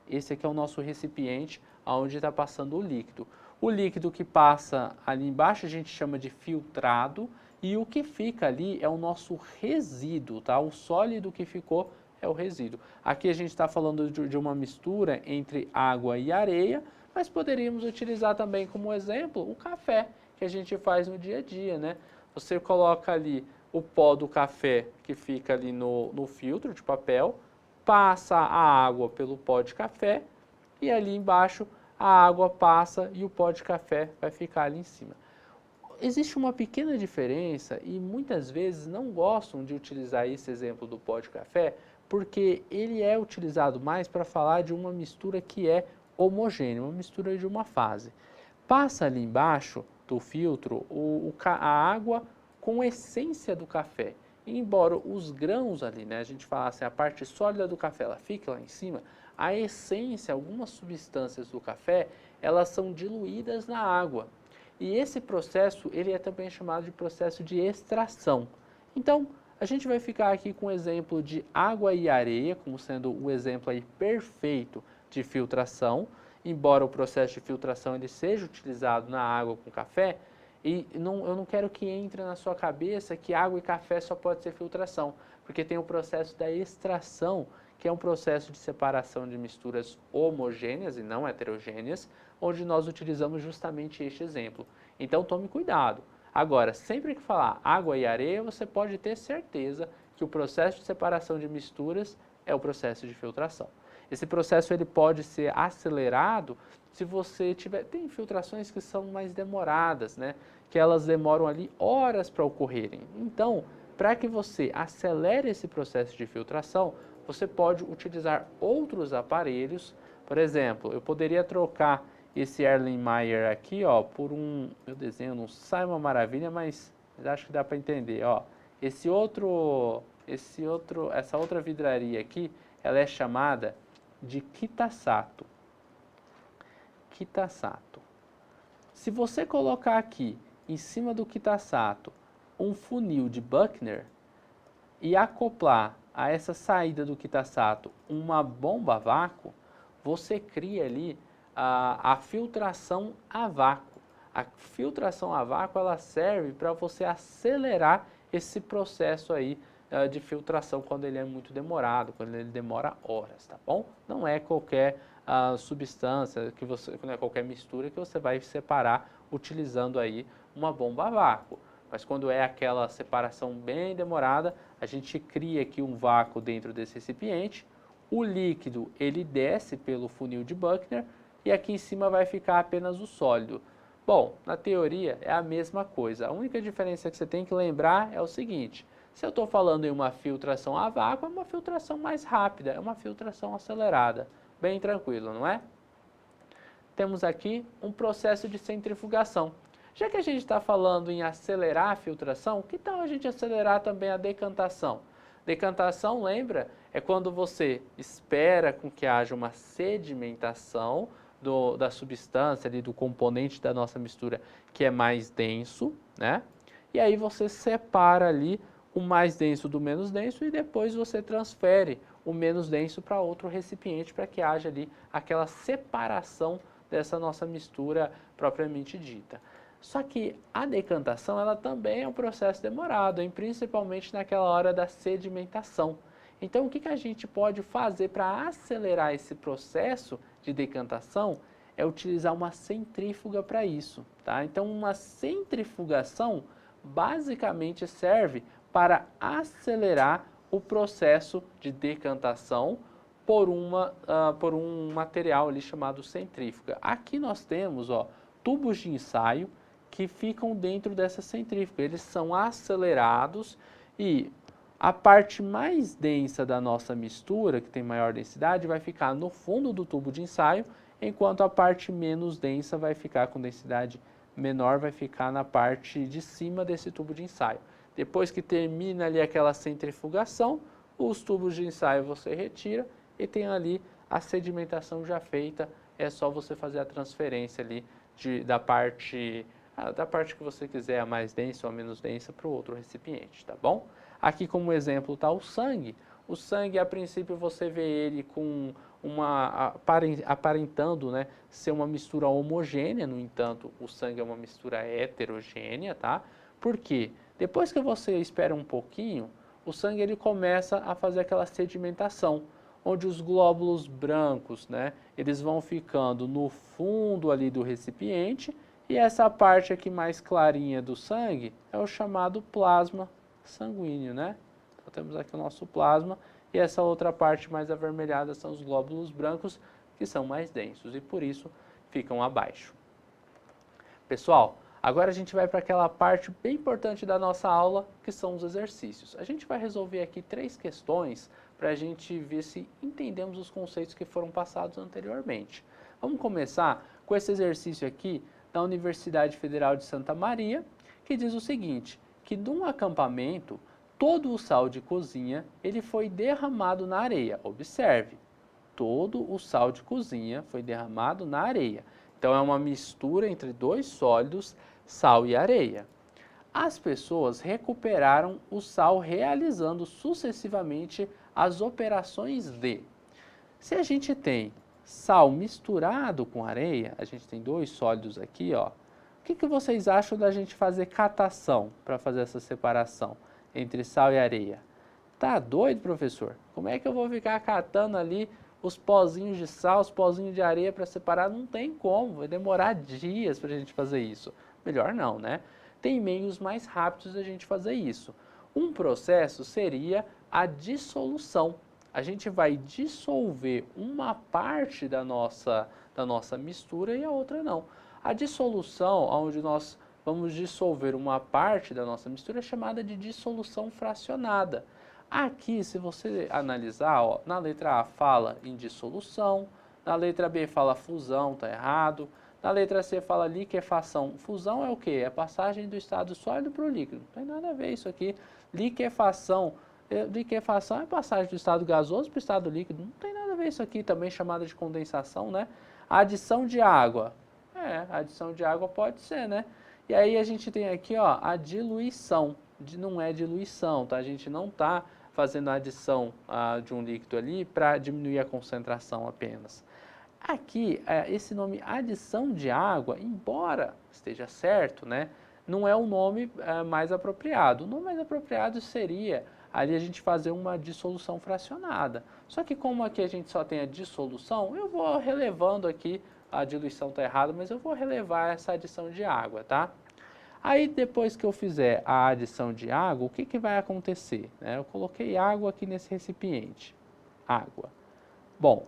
Esse aqui é o nosso recipiente onde está passando o líquido. O líquido que passa ali embaixo a gente chama de filtrado e o que fica ali é o nosso resíduo, tá? O sólido que ficou é o resíduo. Aqui a gente está falando de uma mistura entre água e areia, mas poderíamos utilizar também como exemplo o café que a gente faz no dia a dia, né? Você coloca ali o pó do café que fica ali no filtro de papel, passa a água pelo pó de café e ali embaixo a água passa e o pó de café vai ficar ali em cima. Existe uma pequena diferença e muitas vezes não gostam de utilizar esse exemplo do pó de café porque ele é utilizado mais para falar de uma mistura que é homogênea, uma mistura de uma fase. Passa ali embaixo do filtro a água com a essência do café. E embora os grãos ali, né, a gente fala assim, a parte sólida do café, ela fica lá em cima, a essência, algumas substâncias do café, elas são diluídas na água. E esse processo, ele é também chamado de processo de extração. Então, a gente vai ficar aqui com o exemplo de água e areia, como sendo o exemplo aí perfeito de filtração, embora o processo de filtração ele seja utilizado na água com café, e eu não quero que entre na sua cabeça que água e café só pode ser filtração, porque tem o processo da extração, que é um processo de separação de misturas homogêneas e não heterogêneas, onde nós utilizamos justamente este exemplo. Então tome cuidado. Agora, sempre que falar água e areia, você pode ter certeza que o processo de separação de misturas é o processo de filtração. Esse processo ele pode ser acelerado se você tiver... Tem filtrações que são mais demoradas, né? Que elas demoram ali horas para ocorrerem. Então, para que você acelere esse processo de filtração, você pode utilizar outros aparelhos. Por exemplo, eu poderia trocar esse Erlenmeyer aqui, ó, por meu desenho não sai uma maravilha, mas acho que dá para entender, ó. Essa outra vidraria aqui, ela é chamada de Kitasato. Kitasato. Se você colocar aqui em cima do Kitasato um funil de Buchner e acoplar a essa saída do Kitasato uma bomba a vácuo, você cria ali a filtração a vácuo. A filtração a vácuo ela serve para você acelerar esse processo aí de filtração quando ele é muito demorado, quando ele demora horas, tá bom? Não é qualquer substância, não é qualquer mistura que você vai separar utilizando aí uma bomba a vácuo. Mas quando é aquela separação bem demorada, a gente cria aqui um vácuo dentro desse recipiente, o líquido ele desce pelo funil de Buchner e aqui em cima vai ficar apenas o sólido. Bom, na teoria é a mesma coisa. A única diferença que você tem que lembrar é o seguinte: se eu estou falando em uma filtração a vácuo, é uma filtração mais rápida, é uma filtração acelerada. Bem tranquilo, não é? Temos aqui um processo de centrifugação. Já que a gente está falando em acelerar a filtração, que tal a gente acelerar também a decantação? Decantação, lembra? É quando você espera com que haja uma sedimentação da substância, ali, do componente da nossa mistura que é mais denso, né? E aí você separa ali o mais denso do menos denso e depois você transfere o menos denso para outro recipiente para que haja ali aquela separação dessa nossa mistura propriamente dita. Só que a decantação ela também é um processo demorado, hein? Principalmente naquela hora da sedimentação. Então o que a gente pode fazer para acelerar esse processo de decantação é utilizar uma centrífuga para isso, tá? Então uma centrifugação basicamente serve para acelerar o processo de decantação por um material ali chamado centrífuga. Aqui nós temos, ó, tubos de ensaio que ficam dentro dessa centrífuga. Eles são acelerados e a parte mais densa da nossa mistura, que tem maior densidade, vai ficar no fundo do tubo de ensaio, enquanto a parte menos densa vai ficar com densidade menor, vai ficar na parte de cima desse tubo de ensaio. Depois que termina ali aquela centrifugação, os tubos de ensaio você retira e tem ali a sedimentação já feita, é só você fazer a transferência ali da parte que você quiser, a mais densa ou a menos densa, para o outro recipiente, tá bom? Aqui como exemplo está o sangue. O sangue, a princípio, você vê ele com aparentando, né, ser uma mistura homogênea, no entanto, o sangue é uma mistura heterogênea, tá? Por quê? Depois que você espera um pouquinho, o sangue ele começa a fazer aquela sedimentação, onde os glóbulos brancos, né, eles vão ficando no fundo ali do recipiente, e essa parte aqui mais clarinha do sangue é o chamado plasma sanguíneo, né? Então temos aqui o nosso plasma e essa outra parte mais avermelhada são os glóbulos brancos, que são mais densos e por isso ficam abaixo. Pessoal, agora a gente vai para aquela parte bem importante da nossa aula, que são os exercícios. A gente vai resolver aqui 3 questões para a gente ver se entendemos os conceitos que foram passados anteriormente. Vamos começar com esse exercício aqui da Universidade Federal de Santa Maria, que diz o seguinte, que num acampamento, todo o sal de cozinha ele foi derramado na areia. Observe, todo o sal de cozinha foi derramado na areia. Então é uma mistura entre 2 sólidos, sal e areia. As pessoas recuperaram o sal realizando sucessivamente as operações de... Se a gente tem sal misturado com areia, a gente tem 2 sólidos aqui, ó. O que vocês acham da gente fazer catação para fazer essa separação entre sal e areia? Tá doido, professor? Como é que eu vou ficar catando ali os pozinhos de sal, os pozinhos de areia para separar? Não tem como, vai demorar dias para a gente fazer isso. Melhor não, né? Tem meios mais rápidos da gente fazer isso. Um processo seria a dissolução. A gente vai dissolver uma parte da nossa mistura e a outra não. A dissolução, onde nós vamos dissolver uma parte da nossa mistura, é chamada de dissolução fracionada. Aqui, se você analisar, ó, na letra A fala em dissolução, na letra B fala fusão, está errado. Na letra C fala liquefação. Fusão é o quê? É a passagem do estado sólido para o líquido. Não tem nada a ver isso aqui. Liquefação é a passagem do estado gasoso para o estado líquido. Não tem nada a ver isso aqui, também chamada de condensação, né? A adição de água. A adição de água pode ser, né? E aí a gente tem aqui, ó, a diluição. Não é diluição, tá? A gente não está fazendo a adição de um líquido ali para diminuir a concentração apenas. Aqui, esse nome adição de água, embora esteja certo, né? Não é o nome mais apropriado. O nome mais apropriado seria ali a gente fazer uma dissolução fracionada. Só que como aqui a gente só tem a dissolução, eu vou relevando aqui, a diluição está errada, mas eu vou relevar essa adição de água, tá? Aí depois que eu fizer a adição de água, o que vai acontecer? Eu coloquei água aqui nesse recipiente. Água. Bom,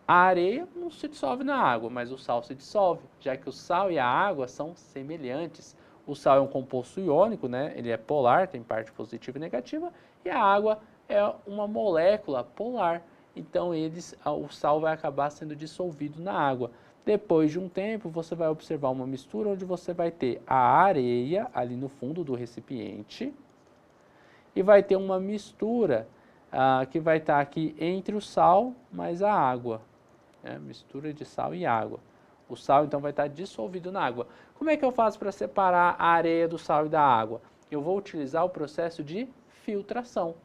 a areia não se dissolve na água, mas o sal se dissolve, já que o sal e a água são semelhantes. O sal é um composto iônico, né? Ele é polar, tem parte positiva e negativa, e a água é uma molécula polar. Então o sal vai acabar sendo dissolvido na água. Depois de um tempo, você vai observar uma mistura onde você vai ter a areia ali no fundo do recipiente e vai ter uma mistura que vai estar aqui entre o sal mais a água. Mistura de sal e água. O sal, então, vai estar dissolvido na água. Como é que eu faço para separar a areia do sal e da água? Eu vou utilizar o processo de filtração.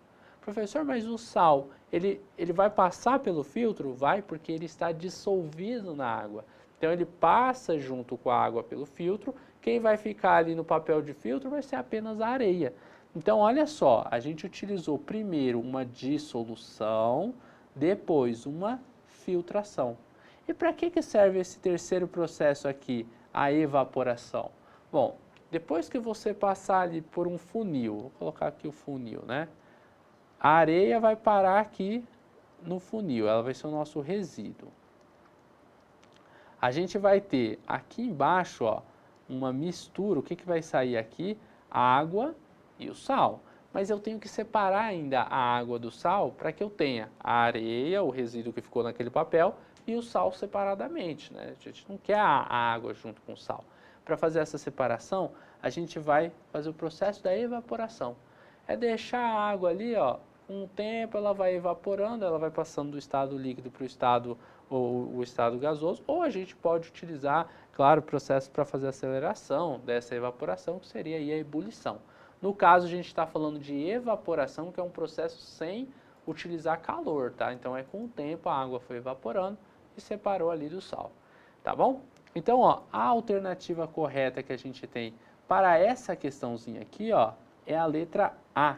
Professor, mas o sal, ele vai passar pelo filtro? Vai, porque ele está dissolvido na água. Então, ele passa junto com a água pelo filtro. Quem vai ficar ali no papel de filtro vai ser apenas a areia. Então, olha só, a gente utilizou primeiro uma dissolução, depois uma filtração. E para que serve esse terceiro processo aqui, a evaporação? Bom, depois que você passar ali por um funil, vou colocar aqui o funil, né? A areia vai parar aqui no funil, ela vai ser o nosso resíduo. A gente vai ter aqui embaixo, ó, uma mistura. O que vai sair aqui? A água e o sal. Mas eu tenho que separar ainda a água do sal para que eu tenha a areia, o resíduo que ficou naquele papel, e o sal separadamente, né? A gente não quer a água junto com o sal. Para fazer essa separação, a gente vai fazer o processo da evaporação. É deixar a água ali, ó, com o tempo ela vai evaporando, ela vai passando do estado líquido para o estado ou o estado gasoso, ou a gente pode utilizar, claro, o processo para fazer a aceleração dessa evaporação, que seria aí a ebulição. No caso, a gente está falando de evaporação, que é um processo sem utilizar calor, tá? Então, é com o tempo a água foi evaporando e separou ali do sal, tá bom? Então, ó, a alternativa correta que a gente tem para essa questãozinha aqui, ó, é a letra A.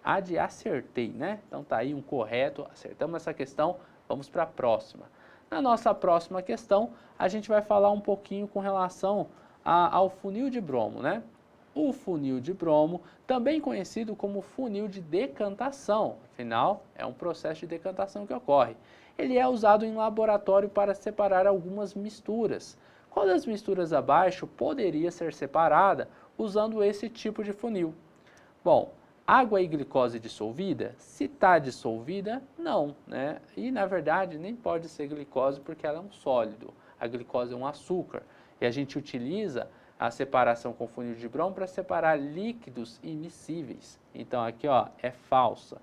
A de acertei, né? Então, tá aí um correto, acertamos essa questão, vamos para a próxima. Na nossa próxima questão, a gente vai falar um pouquinho com relação ao funil de bromo, né? O funil de bromo, também conhecido como funil de decantação, afinal, é um processo de decantação que ocorre. Ele é usado em laboratório para separar algumas misturas. Qual das misturas abaixo poderia ser separada usando esse tipo de funil? Bom, água e glicose dissolvida? Se está dissolvida, não, né? E na verdade nem pode ser glicose porque ela é um sólido. A glicose é um açúcar. E a gente utiliza a separação com funil de bromo para separar líquidos immiscíveis. Então aqui, ó, é falsa.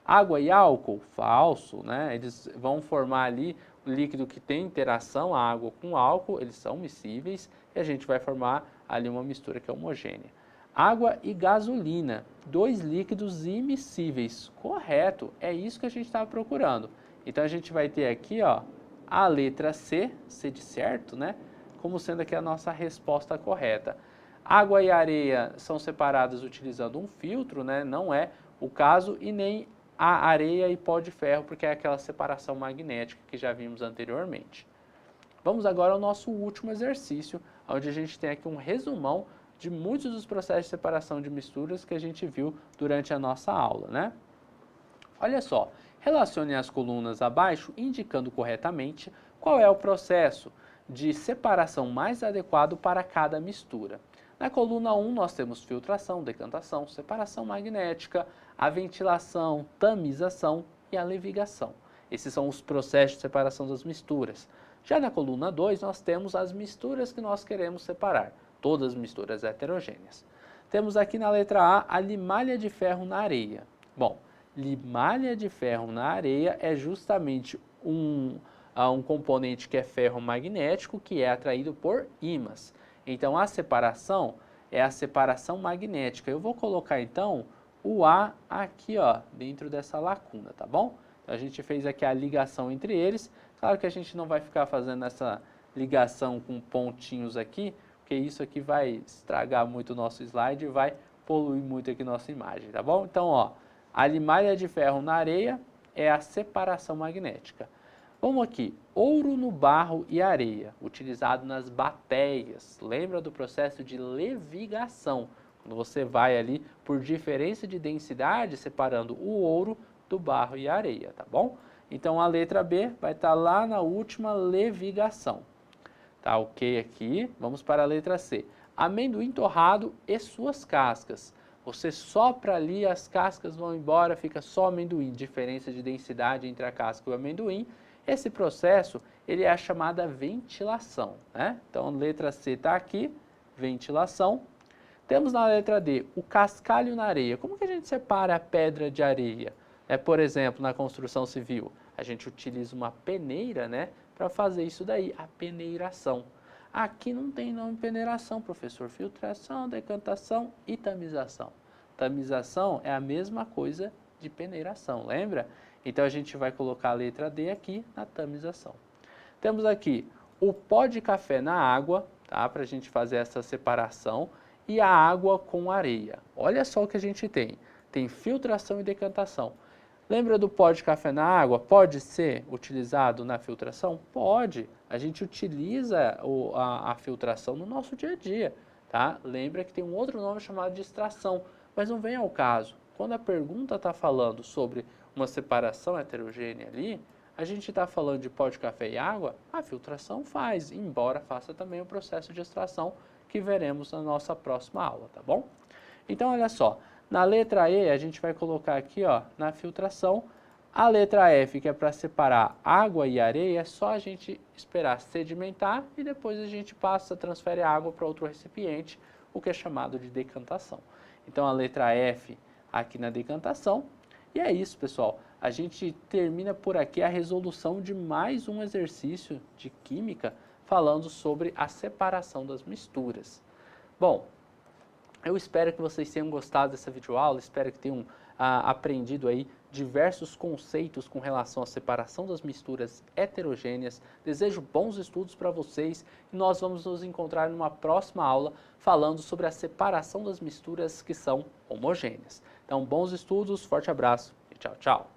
Água e álcool? Falso, né? Eles vão formar ali o líquido que tem interação, a água com álcool, eles são miscíveis e a gente vai formar ali uma mistura que é homogênea. Água e gasolina, dois líquidos immiscíveis. Correto, é isso que a gente estava procurando. Então a gente vai ter aqui, ó, a letra C, C de certo, né? Como sendo aqui a nossa resposta correta. Água e areia são separadas utilizando um filtro, né? Não é o caso, e nem a areia e pó de ferro, porque é aquela separação magnética que já vimos anteriormente. Vamos agora ao nosso último exercício, onde a gente tem aqui um resumão de muitos dos processos de separação de misturas que a gente viu durante a nossa aula, né? Olha só, relacione as colunas abaixo indicando corretamente qual é o processo de separação mais adequado para cada mistura. Na coluna 1 nós temos filtração, decantação, separação magnética, a ventilação, tamização e a levigação. Esses são os processos de separação das misturas. Já na coluna 2 nós temos as misturas que nós queremos separar, todas as misturas heterogêneas. Temos aqui na letra A a limalha de ferro na areia. Bom, limalha de ferro na areia é justamente um componente que é ferromagnético que é atraído por ímãs. Então a separação é a separação magnética. Eu vou colocar então o A aqui, ó, dentro dessa lacuna, tá bom? Então, a gente fez aqui a ligação entre eles. Claro que a gente não vai ficar fazendo essa ligação com pontinhos aqui, porque isso aqui vai estragar muito o nosso slide e vai poluir muito aqui nossa imagem, tá bom? Então, ó, a limalha de ferro na areia é a separação magnética. Vamos aqui, ouro no barro e areia, utilizado nas batéias. Lembra do processo de levigação, quando você vai ali por diferença de densidade separando o ouro do barro e a areia, tá bom? Então a letra B vai estar lá na última, levigação. Tá ok aqui, vamos para a letra C. Amendoim torrado e suas cascas. Você sopra ali, as cascas vão embora, fica só amendoim. Diferença de densidade entre a casca e o amendoim. Esse processo, ele é a chamada ventilação, né? Então, a letra C está aqui, ventilação. Temos na letra D, o cascalho na areia. Como que a gente separa a pedra de areia? Por exemplo, na construção civil, a gente utiliza uma peneira, né, para fazer isso daí, a peneiração. Aqui não tem nome peneiração, professor. Filtração, decantação e tamização. Tamização é a mesma coisa de peneiração, lembra? Então a gente vai colocar a letra D aqui na tamização. Temos aqui o pó de café na água, tá? Para a gente fazer essa separação, e a água com areia. Olha só o que a gente tem. Tem filtração e decantação. Lembra do pó de café na água? Pode ser utilizado na filtração? Pode. A gente utiliza a filtração no nosso dia a dia, tá? Lembra que tem um outro nome chamado de extração, mas não vem ao caso. Quando a pergunta está falando sobre uma separação heterogênea ali, a gente está falando de pó de café e água, a filtração faz, embora faça também o processo de extração que veremos na nossa próxima aula, tá bom? Então, olha só, na letra E a gente vai colocar aqui, ó, na filtração, a letra F, que é para separar água e areia, é só a gente esperar sedimentar e depois a gente transfere a água para outro recipiente, o que é chamado de decantação. Então, a letra F aqui na decantação. E é isso, pessoal. A gente termina por aqui a resolução de mais um exercício de química falando sobre a separação das misturas. Bom, eu espero que vocês tenham gostado dessa videoaula, espero que tenham aprendido aí diversos conceitos com relação à separação das misturas heterogêneas. Desejo bons estudos para vocês e nós vamos nos encontrar numa próxima aula falando sobre a separação das misturas que são homogêneas. Então, bons estudos, forte abraço e tchau, tchau!